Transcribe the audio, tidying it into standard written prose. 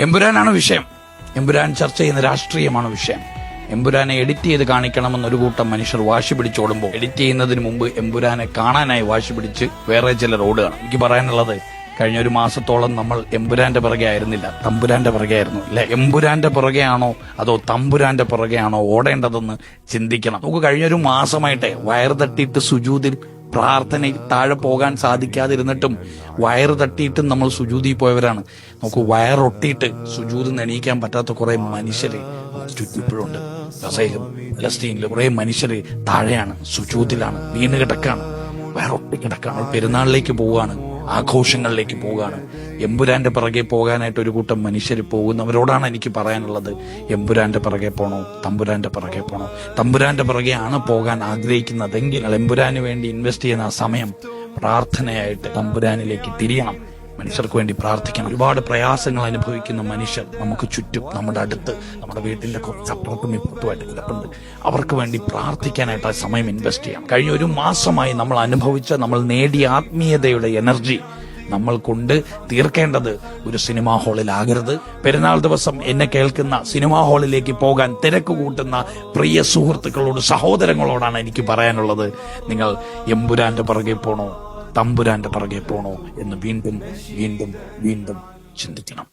എമ്പുരാനാണ് വിഷയം. എമ്പുരാൻ ചർച്ച ചെയ്യുന്ന രാഷ്ട്രീയമാണ് വിഷയം. എമ്പുരാനെ എഡിറ്റ് ചെയ്ത് കാണിക്കണമെന്ന് ഒരു കൂട്ടം മനുഷ്യർ വാശി പിടിച്ചോടുമ്പോൾ എഡിറ്റ് ചെയ്യുന്നതിന് മുമ്പ് എമ്പുരാനെ കാണാനായി വാശി പിടിച്ച് വേറെ ചിലർ ഓടുകയാണ്. എനിക്ക് പറയാനുള്ളത്, കഴിഞ്ഞ ഒരു മാസത്തോളം നമ്മൾ എമ്പുരാന്റെ പിറകെ ആയിരുന്നില്ല, തമ്പുരാന്റെ പിറകെ ആയിരുന്നു. അല്ലെ, എമ്പുരാന്റെ പിറകെയാണോ അതോ തമ്പുരാന്റെ പിറകെയാണോ ഓടേണ്ടതെന്ന് ചിന്തിക്കണം. നമുക്ക് കഴിഞ്ഞൊരു മാസമായിട്ടെ വയറ് തട്ടിയിട്ട് സുജൂദിൽ പ്രാർത്ഥനയിൽ താഴെ പോകാൻ സാധിക്കാതിരുന്നിട്ടും വയറ് തട്ടിയിട്ടും നമ്മൾ സുജൂദിൽ പോയവരാണ്. നമുക്ക് വയറൊട്ടിയിട്ട് സുജൂദിൽ നിന്ന് എണീക്കാൻ പറ്റാത്ത കുറെ മനുഷ്യര് ചുറ്റിപ്പോഴുണ്ട്. ഗസയിലും ഫലസ്തീനിലും കുറെ മനുഷ്യര് താഴെയാണ്, സുജൂദിലാണ്, വീണ് കിടക്കാണ്, വയറൊട്ടി കിടക്കാണ്. പെരുന്നാളിലേക്ക് പോവുകയാണ്, ആഘോഷങ്ങളിലേക്ക് പോവുകയാണ്. എമ്പുരാന്റെ പിറകെ പോകാനായിട്ട് ഒരു കൂട്ടം മനുഷ്യർ പോകുന്നവരോടാണ് എനിക്ക് പറയാനുള്ളത്, എമ്പുരാന്റെ പിറകെ പോണോ തമ്പുരാന്റെ പിറകെ പോണോ? തമ്പുരാന്റെ പിറകെയാണ് പോകാൻ ആഗ്രഹിക്കുന്നതെങ്കിൽ എമ്പുരാന് വേണ്ടി ഇൻവെസ്റ്റ് ചെയ്യുന്ന ആ സമയം പ്രാർത്ഥനയായിട്ട് തമ്പുരാനിലേക്ക് തിരിയണം. മനുഷ്യർക്ക് വേണ്ടി പ്രാർത്ഥിക്കണം. ഒരുപാട് പ്രയാസങ്ങൾ അനുഭവിക്കുന്ന മനുഷ്യർ നമുക്ക് ചുറ്റും, നമ്മുടെ അടുത്ത്, നമ്മുടെ വീട്ടിന്റെ കുറച്ചപ്പുറത്തും ഇപ്പുറത്തുമായിട്ട് കിടപ്പുണ്ട്. അവർക്ക് വേണ്ടി പ്രാർത്ഥിക്കാനായിട്ട് ആ സമയം ഇൻവെസ്റ്റ് ചെയ്യാം. കഴിഞ്ഞ ഒരു മാസമായി നമ്മൾ അനുഭവിച്ച, നമ്മൾ നേടിയ ആത്മീയതയുടെ എനർജി നമ്മൾ കൊണ്ട് തീർക്കേണ്ടത് ഒരു സിനിമാ ഹാളിലാകരുത്. പെരുന്നാൾ ദിവസം എന്നെ കേൾക്കുന്ന സിനിമാ ഹാളിലേക്ക് പോകാൻ തിരക്ക് കൂട്ടുന്ന പ്രിയ സുഹൃത്തുക്കളോട്, സഹോദരങ്ങളോടാണ് എനിക്ക് പറയാനുള്ളത്, നിങ്ങൾ എമ്പുരാന്റെ പിറകെ പോണോ തമ്പുരാന്റെ പിറകെ പോണോ എന്ന് വീണ്ടും വീണ്ടും വീണ്ടും ചിന്തിക്കണം.